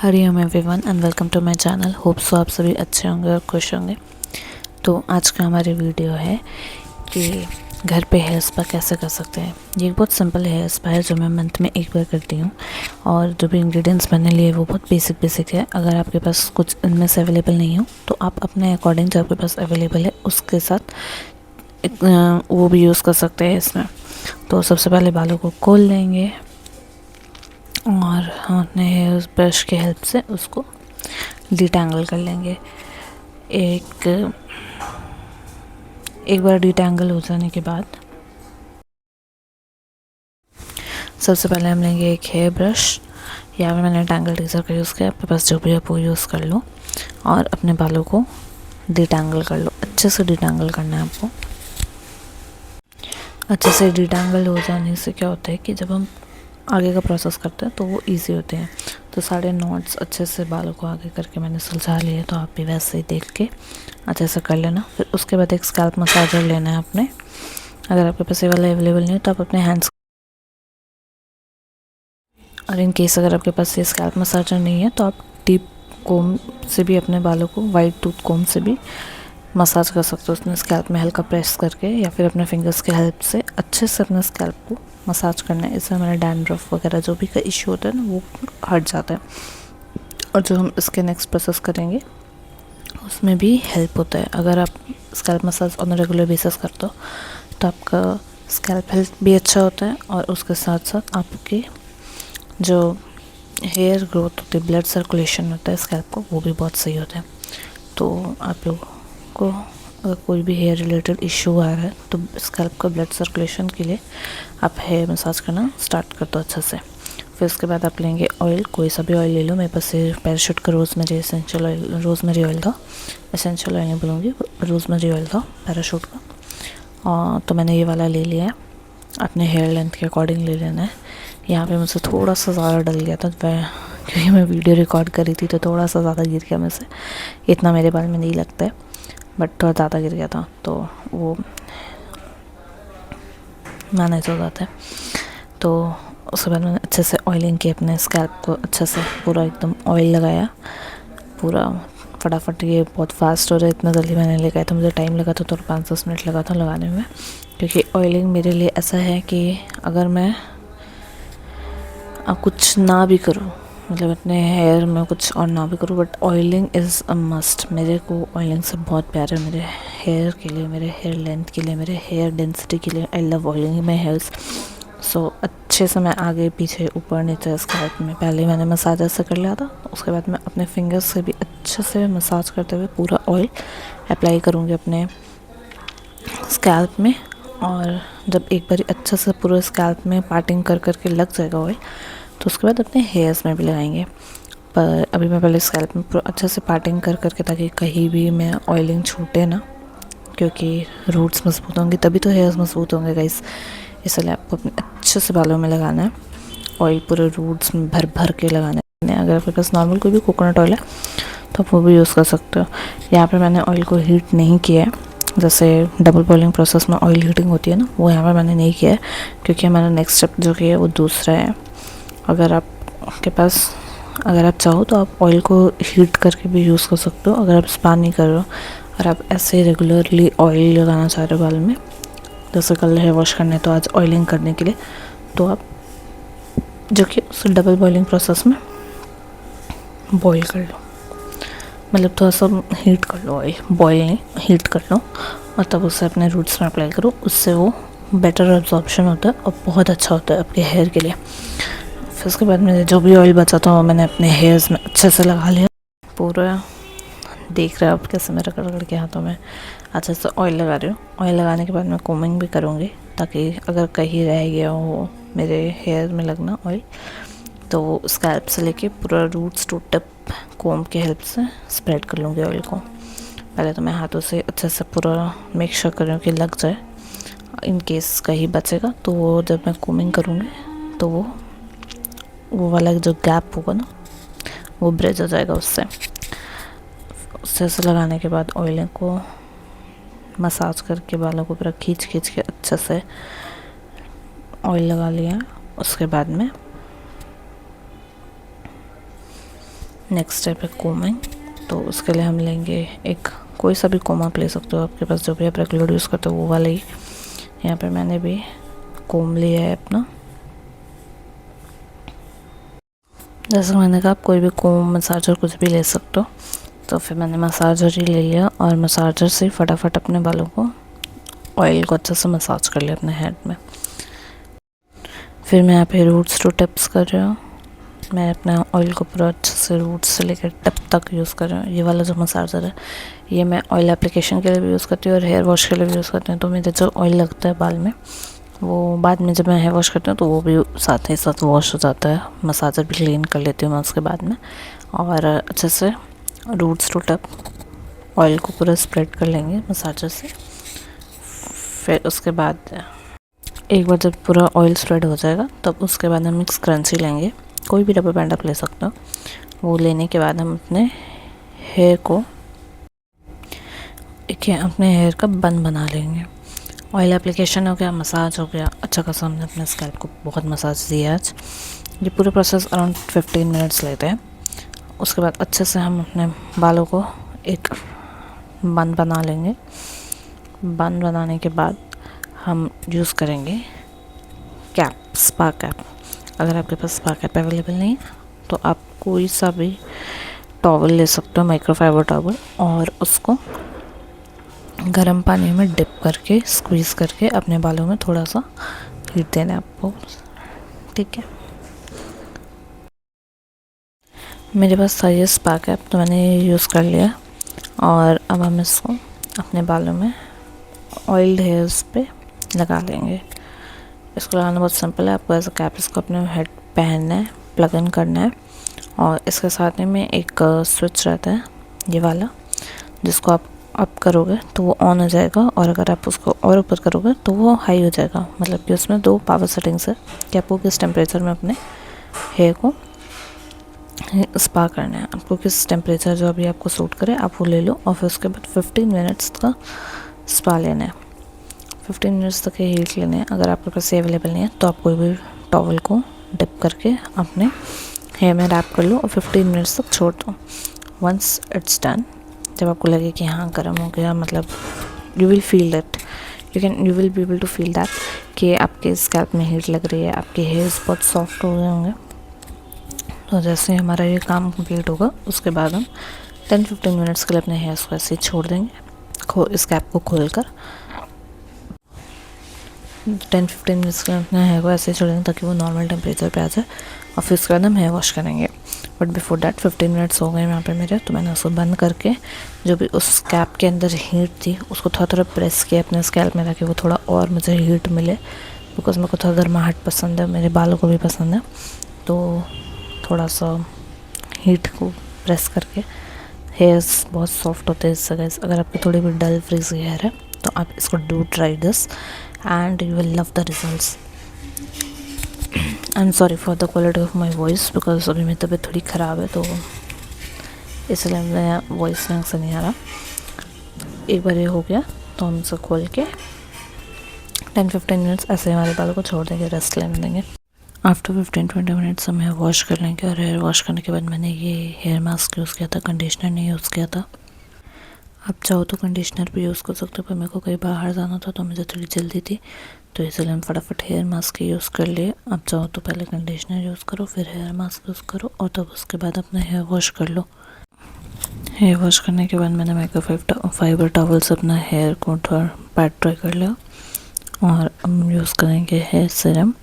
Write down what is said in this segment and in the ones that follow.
Hariom everyone and welcome to my channel. Hope so आप सभी अच्छे होंगे और खुश होंगे। तो आज का हमारी वीडियो है कि घर पे हेयर स्पा कैसे कर सकते हैं। ये बहुत सिंपल हेयर स्पा है जो मैं मंथ में एक बार करती हूँ और जो भी इंग्रेडिएंट्स मैंने लिए वो बहुत बेसिक है। अगर आपके पास कुछ इनमें से अवेलेबल नहीं हो तो आप अपने अकॉर्डिंग जो आपके पास अवेलेबल है उसके साथ वो भी यूज़ कर सकते हैं इसमें। तो सबसे पहले बालों को खोल लेंगे और हम अपने हेयर ब्रश के हेल्प से उसको डिटैंगल कर लेंगे। एक बार डिटैंगल हो जाने के बाद सबसे पहले हम लेंगे एक हेयर ब्रश। यहाँ पे मैंने टैंगल टीजर का यूज़ किया, आपके पास जो भी है वो यूज़ कर लो और अपने बालों को डिटैंगल कर लो। अच्छे से डिटैंगल करना है आपको। अच्छे से डिटैंगल हो जाने से क्या होता है कि जब हम आगे का प्रोसेस करते हैं तो वो इजी होते हैं। तो सारे नॉट्स अच्छे से बालों को आगे करके मैंने सुलझा लिए, तो आप भी वैसे ही देख के अच्छे से कर लेना। फिर उसके बाद एक स्कैल्प मसाजर लेना है अपने। अगर आपके पास ये वाला अवेलेबल नहीं हो तो आप अपने हैंड्स, और इन केस अगर आपके पास ये स्कैल्प मसाजर नहीं है तो आप डीप कोम से भी अपने बालों को, वाइट टूथ कोम से भी मसाज कर सकते हो उसमें स्कैल्प में हल्का प्रेस करके, या फिर अपने फिंगर्स के हेल्प से अच्छे से अपने स्कैल्प को मसाज करना है। इससे हमारा डैंड्रफ वगैरह जो भी का इशू होता है ना वो हट जाता है। और जो हम इसके नेक्स्ट प्रोसेस करेंगे उसमें भी हेल्प होता है। अगर आप scalp massage on regular basis करते हो तो आपका स्कैल्प हेल्थ भी अच्छा होता है और उसके साथ साथ आपके जो हेयर ग्रोथ होती है, ब्लड सर्कुलेशन होता है स्कैल्प को, वो भी बहुत सही होता है। तो आप लोगों को अगर कोई भी हेयर रिलेटेड इशू आ रहा है तो स्कैल्प का ब्लड सर्कुलेशन के लिए आप हेयर मसाज करना स्टार्ट कर दो अच्छे से। फिर उसके बाद आप लेंगे ऑयल, कोई सा भी ऑयल ले लो। मेरे पास पैराशूट का rosemary essential oil, rosemary oil था, एसेंशियल ऑयल नहीं बोलूँगी, रोज़मेरी ऑयल था पैराशूट का। और तो मैंने ये वाला ले लिया है। अपने हेयर लेंथ के अकॉर्डिंग ले लेना है। यहाँ पे मुझसे थोड़ा सा ज़्यादा डल गया था क्योंकि मैं वीडियो रिकॉर्ड करी थी तो थोड़ा सा ज़्यादा गिर गया मुझसे। इतना मेरे बाल में नहीं लगता है बट थोड़ा ज़्यादा गिर गया था तो वो मैनेज हो जाता है। तो उसके बाद मैंने अच्छे से ऑयलिंग की अपने स्कैल्प को, अच्छे से पूरा एकदम ऑयल लगाया पूरा फटाफट। ये बहुत फास्ट हो रहा है, इतना जल्दी मैंने लगाया था, मुझे टाइम लगा था, तो 5-10 मिनट लगा था लगाने में। क्योंकि ऑयलिंग मेरे लिए ऐसा है कि अगर मैं कुछ ना भी करूँ, मतलब अपने हेयर में कुछ और ना भी करूँ, but oiling is a must. मेरे को ऑयलिंग से बहुत प्यार है, मेरे हेयर के लिए, मेरे हेयर लेंथ के लिए, मेरे हेयर डेंसिटी के लिए। I love oiling my hairs. So अच्छे से मैं आगे पीछे ऊपर नीचे स्कैल्प में पहले मैंने मसाज ऐसे कर लिया था। उसके बाद मैं अपने फिंगर्स से भी अच्छे से मसाज करते हुए पूरा ऑयल अप्लाई करूँगी अपने स्कैल्प में। और जब एक बार अच्छे से पूरे स्कैल्प में पार्टिंग कर करके लग जाएगा ऑयल तो उसके बाद अपने हेयर्स में भी लगाएंगे। पर अभी मैं पहले स्कैल्प में पूरा अच्छे से पार्टिंग कर करके, ताकि कहीं भी मैं ऑयलिंग छूटे ना, क्योंकि रूट्स मजबूत होंगी तभी तो हेयर्स मजबूत होंगे गाइस। इसलिए आपको अपने अच्छे से बालों में लगाना है ऑयल, पूरे रूट्स में भर भर के लगाना है। अगर आपके पास नॉर्मल कोई भी कोकोनट ऑयल है तो आप वो भी यूज़ कर सकते हो। यहाँ पे मैंने ऑयल को हीट नहीं किया है, जैसे डबल बॉइलिंग प्रोसेस में ऑयल हीटिंग होती है ना, वो यहाँ पर मैंने नहीं किया है क्योंकि हमारा नेक्स्ट स्टेप जो कि है वो दूसरा है। अगर आप चाहो तो आप ऑयल को हीट करके भी यूज़ कर सकते हो। अगर आप स्पा नहीं कर रहे हो और आप ऐसे रेगुलरली ऑयल लगाना चाह रहे हो बाल में, जैसे कल हेयर वॉश करने तो आज ऑयलिंग करने के लिए, तो आप जो कि उस डबल बॉइलिंग प्रोसेस में बॉईल कर लो, मतलब थोड़ा सा हीट कर लो ऑयल, बॉयल नहीं हीट कर लो, और तब उसे अपने रूट्स में अप्लाई करो। उससे वो बेटर एब्जॉर्प्शन होता है और बहुत अच्छा होता है आपके हेयर के लिए। फिर उसके बाद मैंने जो भी ऑयल बचा था वो मैंने अपने हेयर्स में अच्छे से लगा लिया। पूरा देख रहे हो आप कैसे मैं रगड़ रगड़ के हाथों में अच्छे से ऑयल लगा रही हूँ। ऑयल लगाने के बाद मैं कोमिंग भी करूँगी ताकि अगर कहीं रह गया हो मेरे हेयर में लगना ऑयल तो स्कैल्प से लेके पूरा रूट्स टू टिप कोम के हेल्प से स्प्रेड कर लूँगी ऑयल को। पहले तो मैं हाथों से अच्छे से पूरा मेक श्योर कर रही हूँ कि लग जाए। इन केस कहीं बचेगा तो वो जब मैं कोमिंग करूँगी तो वो वाला जो गैप होगा ना वो ब्रिज हो जाएगा उससे। ऐसे लगाने के बाद ऑयलिंग को मसाज करके बालों को पूरा खींच खींच के अच्छे से ऑयल लगा लिया। उसके बाद में नेक्स्ट स्टेप है कोमिंग। तो उसके लिए हम लेंगे एक कोई सा भी कोम आप ले सकते हो, आपके पास जो भी आप रेगुलर यूज़ करते हो वो वाला ही। यहाँ पे मैंने भी कोम लिया है अपना। जैसे मैंने कहा आप कोई भी कोम मसाजर कुछ भी ले सकते हो, तो फिर मैंने मसाजर ही ले लिया और मसाजर से फटाफट अपने बालों को ऑयल को अच्छे से मसाज कर लिया अपने हेड में। फिर मैं यहाँ पे रूट्स टू टिप्स कर रही हूँ। मैं अपना ऑयल को पूरा अच्छे से रूट्स से लेकर टिप तक यूज़ कर रही हूँ। ये वाला जो मसाजर है ये मैं ऑयल एप्लीकेशन के लिए भी यूज़ करती हूँ और हेयर वॉश के लिए भी यूज़ करती हूँ। तो मेरे जो ऑयल लगता है बाल में वो बाद में जब मैं हेयर वॉश करती हूँ तो वो भी साथ ही साथ वॉश हो जाता है। मसाजर भी क्लीन कर लेती हूँ मैं उसके बाद में। और अच्छे से रूट्स टू टिप ऑयल को पूरा स्प्रेड कर लेंगे मसाजर से। फिर उसके बाद एक बार जब पूरा ऑयल स्प्रेड हो जाएगा तब उसके बाद हम एक स्क्रंची लेंगे, कोई भी रबर बैंड आप ले सकते हो। वो लेने के बाद हम अपने हेयर को अपने हेयर का बन बना लेंगे। ऑयल एप्लीकेशन हो गया, मसाज हो गया, अच्छा खासा हमने अपने स्कैल्प को बहुत मसाज दिया आज। ये पूरे प्रोसेस अराउंड 15 मिनट्स लेते हैं। उसके बाद अच्छे से हम अपने बालों को एक बन बना लेंगे। बन बनाने के बाद हम यूज़ करेंगे कैप, स्पा कैप। अगर आपके पास स्पा कैप अवेलेबल नहीं है तो आप कोई सा भी टॉवल ले सकते हो, माइक्रोफाइबर टॉवल, और उसको गर्म पानी में डिप करके स्क्वीज़ करके अपने बालों में थोड़ा सा हीट देना है आपको, ठीक है। मेरे पास था ये स्पा कैप तो मैंने ये यूज़ कर लिया और अब हम इसको अपने बालों में ऑयल्ड हेयर्स पे लगा लेंगे। इसको लगाना बहुत सिंपल है। आपको एज अ कैप इसको अपने हेड पहनना है, प्लग इन करना है और इसके साथ में एक स्विच रहता है ये वाला, जिसको आप अप करोगे तो वो ऑन हो जाएगा और अगर आप उसको और ऊपर करोगे तो वो हाई हो जाएगा। मतलब कि उसमें 2 पावर सेटिंग्स है कि आपको किस टेम्परेचर में अपने हेयर को स्पा करना है। आपको किस टेम्परेचर जो अभी आपको सूट करे आप वो ले लो और फिर उसके बाद 15 मिनट्स का स्पा लेना है। 15 मिनट्स तक ये हीट लेने हैं। अगर आपके पास ये अवेलेबल नहीं है तो आप कोई भी टॉवल को डिप करके अपने हेयर में रैप कर लो और 15 मिनट्स तक छोड़ दो। वंस इट्स डन, जब आपको लगे कि हाँ गर्म हो गया, मतलब you will feel that, you will be able to feel that कि आपके स्कैल्प में हीट लग रही है, आपके हेयर्स बहुत सॉफ्ट हो गए होंगे। तो जैसे हमारा ये काम कंप्लीट होगा उसके बाद हम 10-15 मिनट्स के लिए अपने हेयर्स को ऐसे ही छोड़ देंगे, स्कैल्प को खोल कर 10-15 मिनट्स के लिए अपने हेयर को ऐसे ही छोड़ेंगे ताकि वो नॉर्मल टेम्परेचर पे आ जाए और फिर उसके बाद हम हेयर वॉश करेंगे। बट बिफोर डैट 15 मिनट्स हो गए यहाँ पे मेरे, तो मैंने उसको बंद करके जो भी उस स्कैल्प के अंदर हीट थी उसको थोड़ा थोड़ा प्रेस किया अपने स्कैल्प में ताकि वो थोड़ा और मुझे हीट मिले, बिकॉज मेरे को थोड़ा गर्माहट पसंद है, मेरे बालों को भी पसंद है। तो थोड़ा सा हीट को प्रेस करके हेयर्स बहुत सॉफ्ट होते हैं इससे। अगर आपकी थोड़ी भी डल फ्रीज हेयर है तो आप इसको do try this and you will love the results. I'm sorry for the quality of my voice because अभी मेरी तबीयत थोड़ी ख़राब है तो इसलिए मेरा वॉइस ढंग से नहीं आ रहा। एक बार ये हो गया तो हम इसे खोल के 10-15 मिनट्स ऐसे हमारे बालों को छोड़ देंगे, रेस्ट लेने देंगे। आफ्टर 15-20 मिनट्स हम हेयर वॉश कर लेंगे और हेयर वॉश करने के बाद मैंने ये हेयर मास्क यूज़ किया था, कंडीशनर नहीं यूज़ किया था। आप चाहो तो कंडीशनर भी यूज़ कर सकते हो, पर मेरे को कहीं बाहर जाना था तो मुझे थोड़ी जल्दी थी तो इसलिए हम फटाफट हेयर मास्क यूज़ कर लिए। आप चाहो तो पहले कंडीशनर यूज़ करो फिर हेयर मास्क यूज़ करो और तब उसके बाद अपना हेयर वॉश कर लो। हेयर वॉश करने के बाद मैंने माइक्रोफाइबर टॉवल से अपना हेयर को थोड़ा पैट ड्राई कर लिया और हम यूज़ करेंगे हेयर सीरम।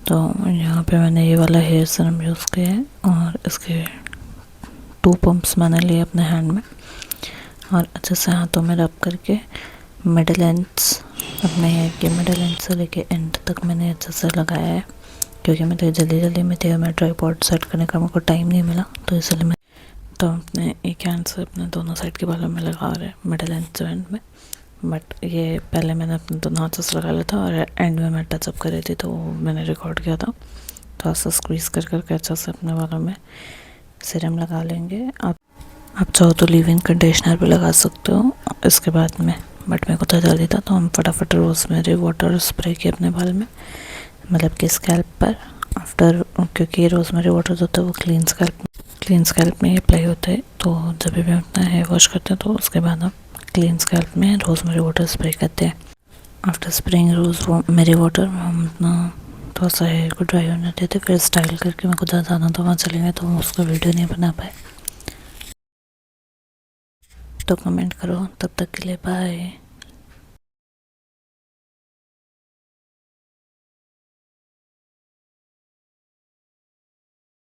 तो यहाँ पे मैंने ये वाला हेयर सीरम यूज़ किया है और इसके 2 पंप्स मैंने लिए अपने हैंड में और अच्छे से हाथों में रब करके मिडल एंड्स, अपने हेयर के मिडल एंड से लेके एंड तक मैंने अच्छे से लगाया है, क्योंकि मैं जल्दी में थे, मैं ट्राइपॉड सेट करने का मेरे को टाइम नहीं मिला तो इसलिए मैं तो अपने एक हैंड से अपने दोनों साइड के बालों में लगा रहे मिडल एंड से एंड में। बट ये पहले मैंने अपने दोनों हाथों से लगा लिया था और एंड में मैं टचअप कर रही थी तो मैंने रिकॉर्ड किया था। थोड़ा सा स्क्वीज़ करके अच्छा से अपने बालों में सीरम लगा लेंगे। आप चाहो तो लीव इन कंडीशनर भी लगा सकते हो इसके बाद में, बट मेरे को तो जल्दी था तो हम फटाफट रोज़मेरी वाटर स्प्रे किए अपने बाल में, मतलब कि स्कैल्प पर आफ्टर, क्योंकि रोज़मेरी वाटर जो होता है वो क्लीन स्कैल्प में अप्लाई होता है। तो जब भी हम अपना हेयर वॉश करते हैं तो उसके बाद हम क्लीन स्कैल्प में रोज़मेरी वाटर स्प्रे करते हैं। आफ्टर स्प्रेइंग रोज़मेरी वाटर हम अपना थोड़ा सा हेयर को ड्राई होने देते, फिर स्टाइल करके मेरे को ज़्यादा आना तो वहाँ चले गए, तो हम उसका वीडियो नहीं बना पाए। तो कमेंट करो, तब तक के लिए बाय।